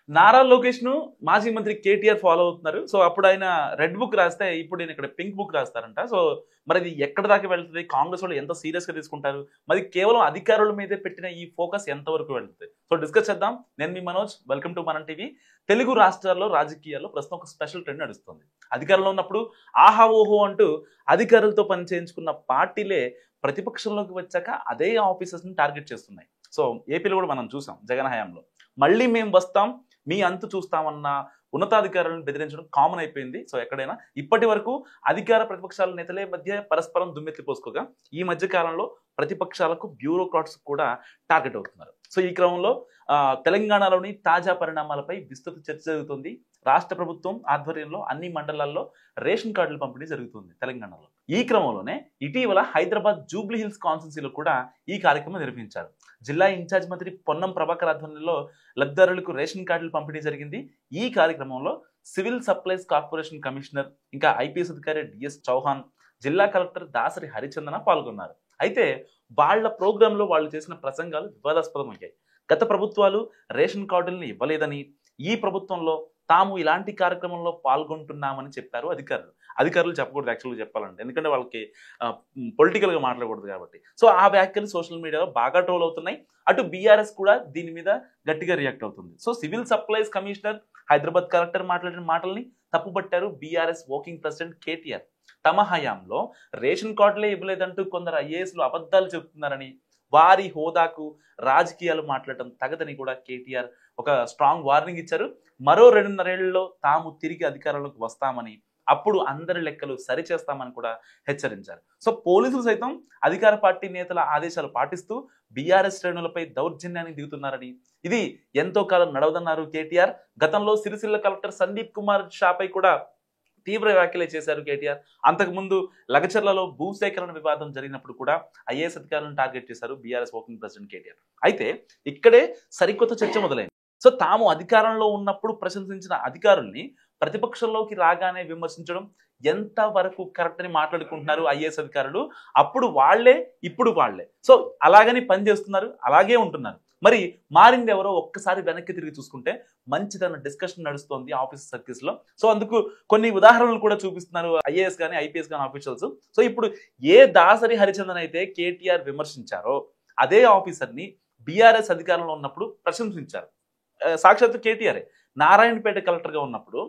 నారా లోకేష్‌ను మాజీ మంత్రి కేటీఆర్ ఫాలో అవుతున్నారు. సో, అప్పుడు ఆయన రెడ్ బుక్ రాస్తే, ఇప్పుడు ఈయన ఇక్కడ పింక్ బుక్ రాస్తారంట. సో, మరిది ఎక్కడి దాకా వెళ్తది? కాంగ్రెస్ వాళ్ళు ఎంత సీరియస్‌గా తీసుకుంటారు? మరి కేవలం అధికారుల మీదే పెట్టిన ఈ ఫోకస్ ఎంతవరకు వెళ్తది? సో, డిస్కస్ చేద్దాం. నేను మీ మనోజ్. వెల్కమ్ టు మనం టీవీ. తెలుగు రాష్ట్రాల్లో రాజకీయాల్లో ప్రస్తుతం ఒక స్పెషల్ ట్రెండ్ నడుస్తుంది. అధికారంలో ఉన్నప్పుడు ఆహా! ఓహో! అంటూ అధికారులతో పని చేయించుకున్న పార్టీలే ప్రతిపక్షంలోకి వచ్చాక అదే ఆఫీసర్స్‌ని టార్గెట్ చేస్తున్నాయి. సో, ఏపీలో కూడా మనం చూసాం జగన్ హయాంలో. మళ్ళీ మేము వస్తాం, మీ అంతు చూస్తామన్న ఉన్నతాధికారులను బెదిరించడం కామన్ అయిపోయింది. సో, ఎక్కడైనా ఇప్పటి వరకు అధికార ప్రతిపక్షాల నేతలే మధ్య పరస్పరం దుమ్మెత్తి పోసుకోగా, ఈ మధ్య కాలంలో ప్రతిపక్షాలకు బ్యూరోక్రాట్స్ కూడా టార్గెట్ అవుతున్నారు. సో, ఈ క్రమంలో తెలంగాణలోని తాజా పరిణామాలపై విస్తృత చర్చ జరుగుతుంది. రాష్ట్ర ప్రభుత్వం ఆధ్వర్యంలో అన్ని మండలాల్లో రేషన్ కార్డుల పంపిణీ జరుగుతుంది తెలంగాణలో. ఈ క్రమంలోనే ఇటీవల హైదరాబాద్ జూబ్లీ హిల్స్ కాన్స్టిట్యున్సీలో కూడా ఈ కార్యక్రమం నిర్వహించారు. జిల్లా ఇన్ఛార్జ్ మంత్రి పొన్నం ప్రభాకర్ ఆధ్వర్యంలో లబ్ధిదారులకు రేషన్ కార్డులు పంపిణీ జరిగింది. ఈ కార్యక్రమంలో సివిల్ సప్లైస్ కార్పొరేషన్ కమిషనర్, ఇంకా ఐపీఎస్ అధికారి డిఎస్ చౌహాన్, జిల్లా కలెక్టర్ దాసరి హరిచందన పాల్గొన్నారు. అయితే వాళ్ళ ప్రోగ్రాంలో వాళ్ళు చేసిన ప్రసంగాలు వివాదాస్పదమయ్యాయి. గత ప్రభుత్వాలు రేషన్ కార్డులను ఇవ్వలేదని, ఈ ప్రభుత్వంలో తాము ఇలాంటి కార్యక్రమంలో పాల్గొంటున్నామని చెప్పారు అధికారులు. అధికారులు చెప్పకూడదు యాక్చువల్గా చెప్పాలంటే, ఎందుకంటే వాళ్ళకి పొలిటికల్గా మాట్లాడకూడదు కాబట్టి. సో, ఆ వ్యాఖ్యలు సోషల్ మీడియాలో బాగా ట్రోల్ అవుతున్నాయి. అటు బీఆర్ఎస్ కూడా దీని మీద గట్టిగా రియాక్ట్ అవుతుంది. So, civil supplies commissioner, Hyderabad collector మాట్లాడిన మాటల్ని తప్పుపట్టారు బీఆర్ఎస్ వర్కింగ్ ప్రెసిడెంట్ కేటీఆర్. తమ హయాంలో రేషన్ కార్డులే ఇవ్వలేదంటూ కొందరు ఐఏఎస్లు అబద్ధాలు చెబుతున్నారని, వారి హోదాకు రాజకీయాలు మాట్లాడటం తగదని కూడా కేటీఆర్ ఒక స్ట్రాంగ్ వార్నింగ్ ఇచ్చారు. మరో 2.5 ఏళ్లలో తాము తిరిగి అధికారంలోకి వస్తామని, అప్పుడు అందరి లెక్కలు సరిచేస్తామని కూడా హెచ్చరించారు. సో, పోలీసులు సైతం అధికార పార్టీ నేతల ఆదేశాలు పాటిస్తూ బీఆర్ఎస్ శ్రేణులపై దౌర్జన్యానికి దిగుతున్నారని, ఇది ఎంతో కాలం నడవదన్నారు కేటీఆర్. గతంలో సిరిసిల్ల కలెక్టర్ సందీప్ కుమార్ షాపై కూడా తీవ్ర వ్యాఖ్యలే చేశారు కేటీఆర్. అంతకుముందు లగచర్లలో భూసేకరణ వివాదం జరిగినప్పుడు కూడా ఐఏఎస్ అధికారులను టార్గెట్ చేశారు బీఆర్ఎస్ వర్కింగ్ ప్రెసిడెంట్ కేటీఆర్. అయితే ఇక్కడే సరికొత్త చర్చ మొదలైంది. సో, తాము అధికారంలో ఉన్నప్పుడు ప్రశంసించిన అధికారుల్ని ప్రతిపక్షంలోకి రాగానే విమర్శించడం ఎంత వరకు కరెక్ట్ అని మాట్లాడుకుంటున్నారు ఐఏఎస్ అధికారులు. అప్పుడు వాళ్లే, ఇప్పుడు వాళ్లే. సో, అలాగని పని చేస్తున్నారు, అలాగే ఉంటున్నారు. మరి మారింది ఎవరో ఒక్కసారి వెనక్కి తిరిగి చూసుకుంటే మంచిదన్న డిస్కషన్ నడుస్తోంది ఆఫీస్ సర్కిల్స్ లో. సో, అందుకు కొన్ని ఉదాహరణలు కూడా చూపిస్తున్నారు ఐఏఎస్ కానీ ఐపీఎస్ కానీ ఆఫీషియల్స్. సో, ఇప్పుడు ఏ దాసరి హరిచందన్ అయితే కేటీఆర్ విమర్శించారో అదే ఆఫీసర్ ని బీఆర్ఎస్ అధికారంలో ఉన్నప్పుడు ప్రశంసించారు. సాక్షాత్తు కేటీఆర్ నారాయణపేట కలెక్టర్ గా ఉన్నప్పుడు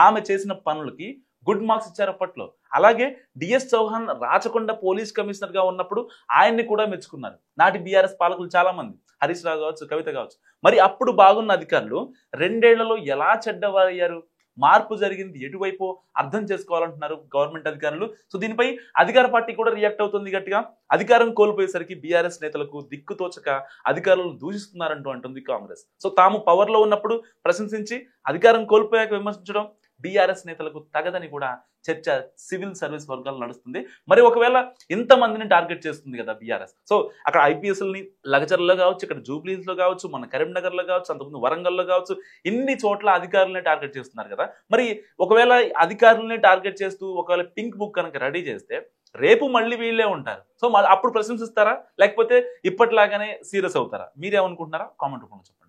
ఆమె చేసిన పనులకి గుడ్ మార్క్స్ ఇచ్చారు అప్పట్లో. అలాగే DS Chauhan Rachakonda police commissioner గా ఉన్నప్పుడు ఆయన్ని కూడా మెచ్చుకున్నారు నాటి బీఆర్ఎస్ పాలకులు చాలా మంది, హరీష్ రావు కావచ్చు, కవిత కావచ్చు. మరి అప్పుడు బాగున్న అధికారులు 2 ఏళ్లలో ఎలా చెడ్డవారయ్యారు? మార్పు జరిగింది ఎటువైపు అర్థం చేసుకోవాలంటున్నారు గవర్నమెంట్ అధికారులు. సో, దీనిపై అధికార పార్టీ కూడా రియాక్ట్ అవుతుంది గట్టిగా. అధికారం కోల్పోయేసరికి బీఆర్ఎస్ నేతలకు దిక్కుతోచక అధికారులను దూషిస్తున్నారంటూ అంటుంది కాంగ్రెస్. సో, తాము పవర్ లో ఉన్నప్పుడు ప్రశంసించి అధికారం కోల్పోయాక విమర్శించడం బీఆర్ఎస్ నేతలకు తగదని కూడా చర్చ సివిల్ సర్వీస్ వర్గాలు నడుస్తుంది. మరి ఒకవేళ ఇంతమందిని టార్గెట్ చేస్తుంది కదా బీఆర్ఎస్. సో, అక్కడ ఐపీఎస్ని లగచర్లలో కావచ్చు, ఇక్కడ జూబ్లీస్ లో కావచ్చు, మన కరీంనగర్ లో కావచ్చు, అంతకుముందు వరంగల్లో కావచ్చు, ఇన్ని చోట్ల అధికారులనే టార్గెట్ చేస్తున్నారు కదా. మరి ఒకవేళ అధికారులనే టార్గెట్ చేస్తూ ఒకవేళ పింక్ బుక్ కనుక రెడీ చేస్తే రేపు మళ్ళీ వీళ్ళే ఉంటారు. సో, అప్పుడు ప్రశంసిస్తారా, లేకపోతే ఇప్పటిలాగానే సీరియస్ అవుతారా? మీరేమనుకుంటున్నారా? కామెంట్ రూపంలో చెప్పండి.